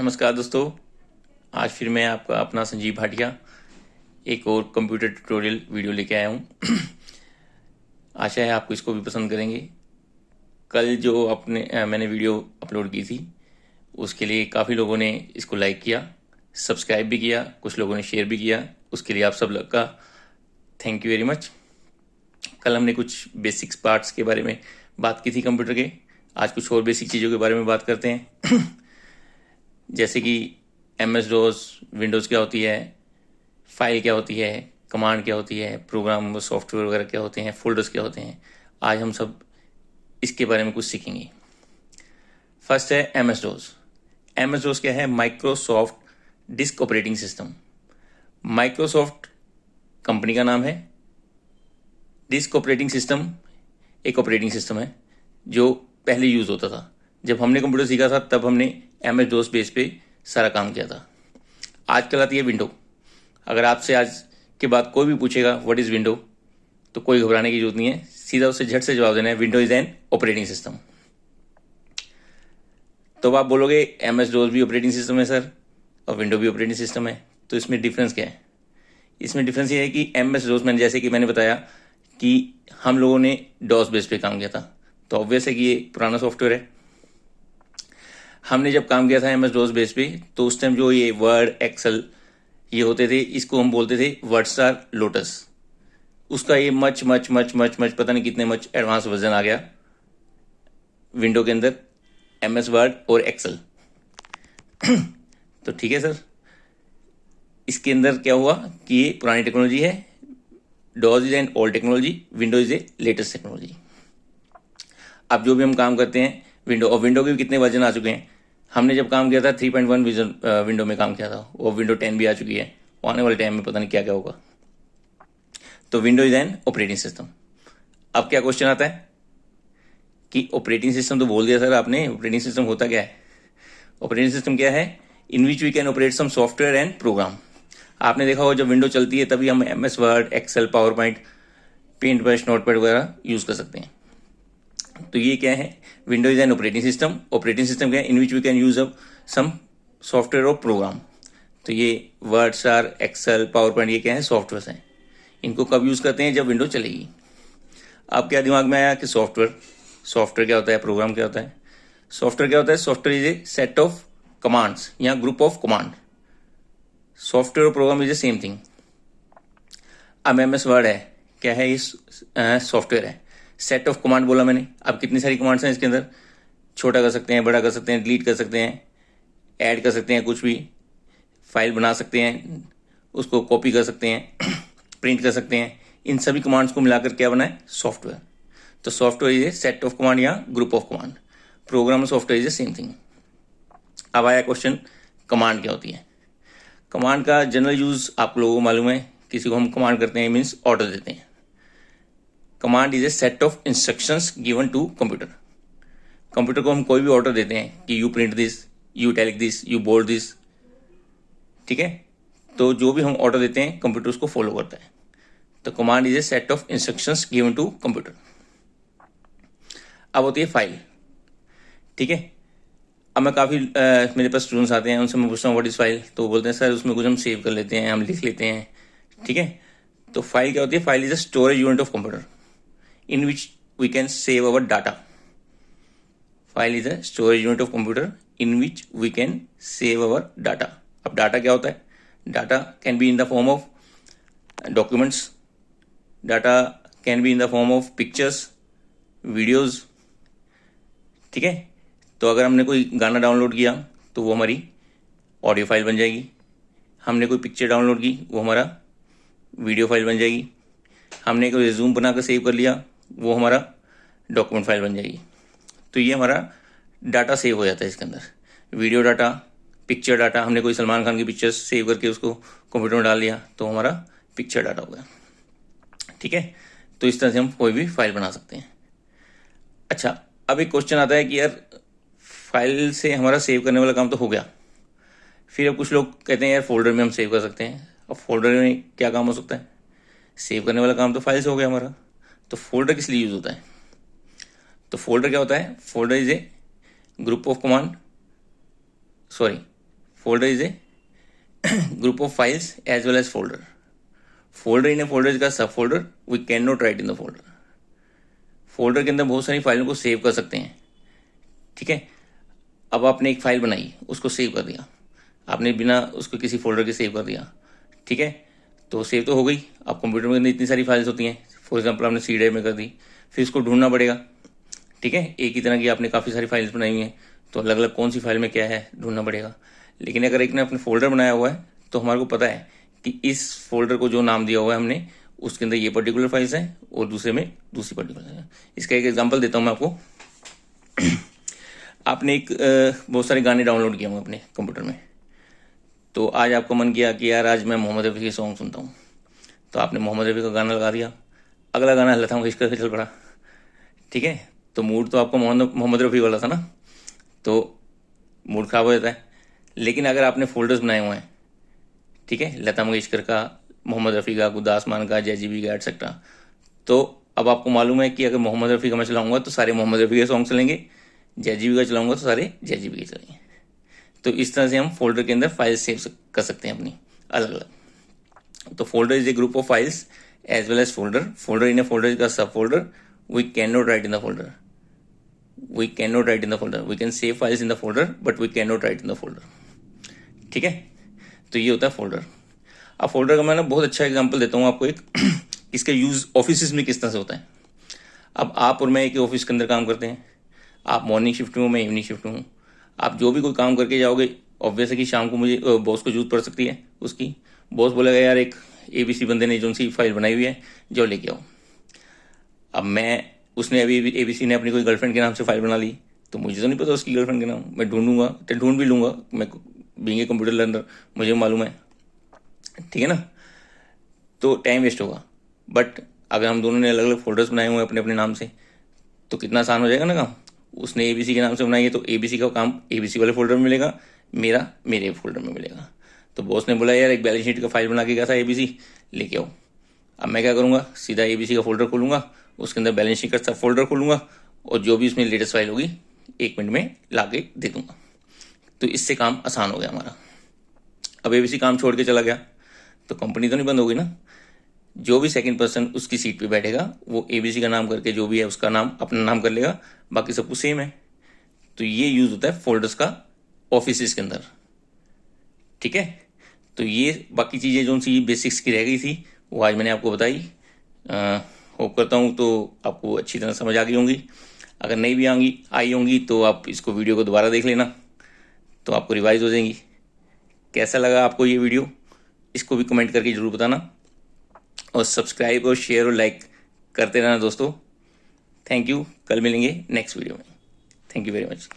नमस्कार दोस्तों, आज फिर मैं आपका अपना संजीव भाटिया एक और कंप्यूटर ट्यूटोरियल वीडियो लेके आया हूँ। आशा है आपको इसको भी पसंद करेंगे। कल जो मैंने वीडियो अपलोड की थी उसके लिए काफ़ी लोगों ने इसको लाइक किया, सब्सक्राइब भी किया, कुछ लोगों ने शेयर भी किया। उसके लिए आप सब लोग का थैंक यू वेरी मच। कल हमने कुछ बेसिक्स पार्ट्स के बारे में बात की थी कंप्यूटर के। आज कुछ और बेसिक चीज़ों के बारे में बात करते हैं। जैसे कि MS DOS, विंडोज़ क्या होती है, फाइल क्या होती है, कमांड क्या होती है, प्रोग्राम सॉफ्टवेयर वगैरह क्या होते हैं, फोल्डर्स क्या होते हैं। आज हम सब इसके बारे में कुछ सीखेंगे। फर्स्ट है MS DOS। MS DOS क्या है? Microsoft disk operating system. Microsoft company का नाम है। डिस्क ऑपरेटिंग सिस्टम एक ऑपरेटिंग सिस्टम है जो पहले यूज़ होता था। जब हमने कंप्यूटर सीखा था तब हमने MS DOS बेस पे सारा काम किया था। आजकल आती है विंडो। अगर आपसे आज के बाद कोई भी पूछेगा व्हाट इज़ विंडो, तो कोई घबराने की जरूरत नहीं है, सीधा उससे झट से जवाब देना है, window is an operating system. तो आप बोलोगे MS DOS भी ऑपरेटिंग सिस्टम है सर और विंडो भी ऑपरेटिंग सिस्टम है, तो इसमें डिफरेंस क्या है? इसमें डिफरेंस ये है कि MS DOS जैसे कि मैंने बताया कि हम लोगों ने DOS बेस पे काम किया था, तो ऑब्वियस है कि ये पुराना सॉफ्टवेयर है। हमने जब काम किया था MS DOS बेस पे, तो उस टाइम जो ये वर्ड, एक्सेल ये होते थे, इसको हम बोलते थे वर्डस्टार लोटस। उसका ये much much much much much पता नहीं कितने मच एडवांस वर्जन आ गया विंडो के अंदर, MS वर्ड और एक्सेल। तो ठीक है सर, इसके अंदर क्या हुआ कि ये पुरानी टेक्नोलॉजी है। DOS is an old technology, window is a latest technology. अब जो भी हम काम करते हैं विंडो, और विंडो के भी कितने वर्जन आ चुके हैं। हमने जब काम किया था 3.1 विंडो में काम किया था, वो विंडो 10 भी आ चुकी है। आने वाले टाइम में पता नहीं क्या क्या होगा। तो window is an operating system. अब क्या क्वेश्चन आता है कि ऑपरेटिंग सिस्टम तो बोल दिया सर आपने, ऑपरेटिंग सिस्टम होता क्या है? ऑपरेटिंग सिस्टम क्या है? In which we can operate some software and program. आपने देखा होगा जब विंडो चलती है तभी हम MS Word, Excel, PowerPoint, Paintbrush, Notepad वगैरह यूज कर सकते हैं। तो ये क्या है? Window is an operating system. Operating system क्या है? In which we can use some software और प्रोग्राम। तो ये Word, Star, Excel, PowerPoint ये क्या है? सॉफ्टवेयर हैं। इनको कब यूज करते हैं? जब विंडो चलेगी। अब क्या दिमाग में आया कि सॉफ्टवेयर क्या होता है, प्रोग्राम क्या होता है? सॉफ्टवेयर क्या होता है? Software is a set of commands या ग्रुप ऑफ कमांड। सॉफ्टवेयर और program is a same thing. अब MS वर्ड है, क्या है? इस सॉफ्टवेयर है। सेट ऑफ कमांड बोला मैंने। अब कितनी सारी कमांड्स हैं इसके अंदर? छोटा कर सकते हैं, बड़ा कर सकते हैं, डिलीट कर सकते हैं, ऐड कर सकते हैं, कुछ भी फाइल बना सकते हैं, उसको कॉपी कर सकते हैं, प्रिंट कर सकते हैं। इन सभी कमांड्स को मिलाकर क्या बना है? सॉफ्टवेयर। तो software is a set of command या group of command. Program software is a same thing. अब आया क्वेश्चन, कमांड क्या होती है? कमांड का जनरल यूज आप लोगों को मालूम है। किसी को हम कमांड करते हैं मीन्स ऑर्डर देते हैं। Command is a set of instructions given to computer. Computer को हम कोई भी ऑर्डर देते हैं कि you print this, you italic this, you bold this, ठीक है? तो जो भी हम ऑर्डर देते हैं कंप्यूटर उसको फॉलो करता है। तो command is a set of instructions given to computer. अब होती है फाइल, ठीक है? अब मैं काफ़ी मेरे पास स्टूडेंट्स आते हैं, उनसे मैं पूछता हूँ व्हाट इज़ फाइल, तो वो बोलते हैं सर उसमें कुछ हम सेव कर लेते हैं, हम लिख लेते हैं, ठीक है? तो फाइल क्या होती है? File is a storage unit of computer in which we can save our data. File is a storage unit of computer in which we can save our data. अब डाटा क्या होता है? Data can be in the form of documents, data can be in the form of pictures, videos, ठीक है? तो अगर हमने कोई गाना डाउनलोड किया तो वो हमारी ऑडियो फाइल बन जाएगी। हमने कोई पिक्चर डाउनलोड की वो हमारा वीडियो फाइल बन जाएगी। हमने कोई रिज्यूम बनाकर सेव कर लिया वो हमारा डॉक्यूमेंट फाइल बन जाएगी। तो ये हमारा डाटा सेव हो जाता है इसके अंदर। वीडियो डाटा, पिक्चर डाटा, हमने कोई सलमान खान की पिक्चर सेव करके उसको कंप्यूटर में डाल दिया तो हमारा पिक्चर डाटा हो गया, ठीक है? तो इस तरह से हम कोई भी फाइल बना सकते हैं। अच्छा, अब एक क्वेश्चन आता है कि यार फाइल से हमारा सेव करने वाला काम तो हो गया, फिर अब कुछ लोग कहते हैं यार फोल्डर में हम सेव कर सकते हैं। अब फोल्डर में क्या काम हो सकता है? सेव करने वाला काम तो फाइल से हो गया हमारा, तो फोल्डर किस लिए यूज होता है? तो फोल्डर क्या होता है? Folder is a group of command, sorry, folder is a group of files as well as folder. Folder in a folder is a subfolder. We cannot write in the folder. Folder के अंदर बहुत सारी फाइलों को save कर सकते हैं, ठीक है। अब आपने एक फाइल बनाई, उसको सेव कर दिया, आपने बिना उसको किसी फोल्डर के सेव कर दिया, ठीक है, तो सेव तो हो गई। अब कंप्यूटर में इतनी सारी फाइल्स होती हैं, फॉर एग्जांपल आपने सी ड्राइव में कर दी, फिर इसको ढूंढना पड़ेगा, ठीक है। एक ही तरह की आपने काफ़ी सारी फाइल्स बनाई हुई हैं, तो अलग अलग कौन सी फाइल में क्या है ढूंढना पड़ेगा। लेकिन अगर एक ने अपने फोल्डर बनाया हुआ है तो हमारे को पता है कि इस फोल्डर को जो नाम दिया हुआ है हमने, उसके अंदर ये पर्टिकुलर फाइल्स हैं और दूसरे में दूसरी पर्टिकुलर है। इसका एक एग्जांपल देता हूँ मैं आपको। आपने एक बहुत सारे गाने डाउनलोड किए होंगे अपने कंप्यूटर में, तो आज आपका मन किया कि यार आज मैं मोहम्मद रफ़ी के सॉन्ग सुनता हूँ, तो आपने मोहम्मद रफ़ी का गाना लगा दिया, अगला गाना लता मंगेशकर से चल पड़ा, ठीक है। तो मूड तो आपका मोहम्मद रफ़ी वाला था ना, तो मूड खराब हो जाता है। लेकिन अगर आपने फोल्डर्स बनाए हुए हैं, ठीक है, लता मंगेशकर का, मोहम्मद रफ़ी का, गुरदास मान का, जयजीबी का एटसेट्रा, तो अब आपको मालूम है कि अगर मोहम्मद रफ़ी का मैं चलाऊंगा तो सारे मोहम्मद रफ़ी के सॉन्ग चलेंगे, जयजीबी का चलाऊंगा तो सारे जयजीबी के चलेंगे। तो इस तरह से हम फोल्डर के अंदर फाइल्स सेव कर सकते हैं अपनी अलग अलग। तो folder is a group of files as well as folder. Folder in a folder is a sub folder. We can not write in the folder. We can not write in the folder. We can save files in the folder but we can not write in the folder, ठीक है। तो ये होता है folder. अब folder का मैं ना बहुत अच्छा एग्जांपल देता हूँ आपको एक, इसका यूज ऑफिस में किस तरह से होता है। अब आप और मैं एक ऑफिस के अंदर काम करते हैं, आप मॉर्निंग शिफ्ट में हो, मैं इवनिंग शिफ्ट में हूँ। आप जो भी कोई काम करके जाओगे, ऑब्वियस है कि शाम को मुझे बॉस को जरूरत पड़ सकती है उसकी। बॉस बोलेगा यार एक ABC बंदे ने जो सी फाइल बनाई हुई है जो लेके आओ। अब उसने अभी ABC ने अपनी कोई गर्लफ्रेंड के नाम से फाइल बना ली, तो मुझे तो नहीं पता उसकी गर्लफ्रेंड के नाम, मैं ढूंढूंगा तो ढूंढ भी लूंगा, मैं बीइंग ए कंप्यूटर लर्नर मुझे मालूम है, ठीक है ना। तो टाइम वेस्ट होगा। बट अगर हम दोनों ने अलग अलग फोल्डर्स बनाए हुए हैं अपने अपने नाम से, तो कितना आसान हो जाएगा ना काम। उसने ABC के नाम से बनाई है तो ABC का काम ABC वाले फोल्डर में मिलेगा, मेरा मेरे फोल्डर में मिलेगा। तो बॉस ने बोला यार एक बैलेंस शीट का फाइल बना के गया था ABC, लेके आओ। अब मैं क्या करूँगा, सीधा ABC का फोल्डर खोलूंगा, उसके अंदर बैलेंस शीट का सब फोल्डर खोलूंगा और जो भी उसमें लेटेस्ट फाइल होगी 1 मिनट में ला के दे दूंगा। तो इससे काम आसान हो गया हमारा। अब ABC काम छोड़ के चला गया तो कंपनी तो नहीं बंद होगी ना। जो भी सेकंड पर्सन उसकी सीट पे बैठेगा वो ABC का नाम करके जो भी है उसका नाम अपना नाम कर लेगा, बाकी सब कुछ सेम है। तो ये यूज होता है फोल्डर्स का ऑफिस के अंदर, ठीक है। तो ये बाकी चीज़ें जो सी बेसिक्स की रह गई थी वो आज मैंने आपको बताई। होप करता हूँ तो आपको अच्छी तरह समझ आ गई होंगी। अगर नहीं भी आई होंगी तो आप इसको वीडियो को दोबारा देख लेना, तो आपको रिवाइज हो जाएंगी। कैसा लगा आपको ये वीडियो, इसको भी कमेंट करके ज़रूर बताना, और सब्सक्राइब और शेयर और लाइक करते रहना दोस्तों। Thank you. कल मिलेंगे नेक्स्ट वीडियो में। Thank you very much.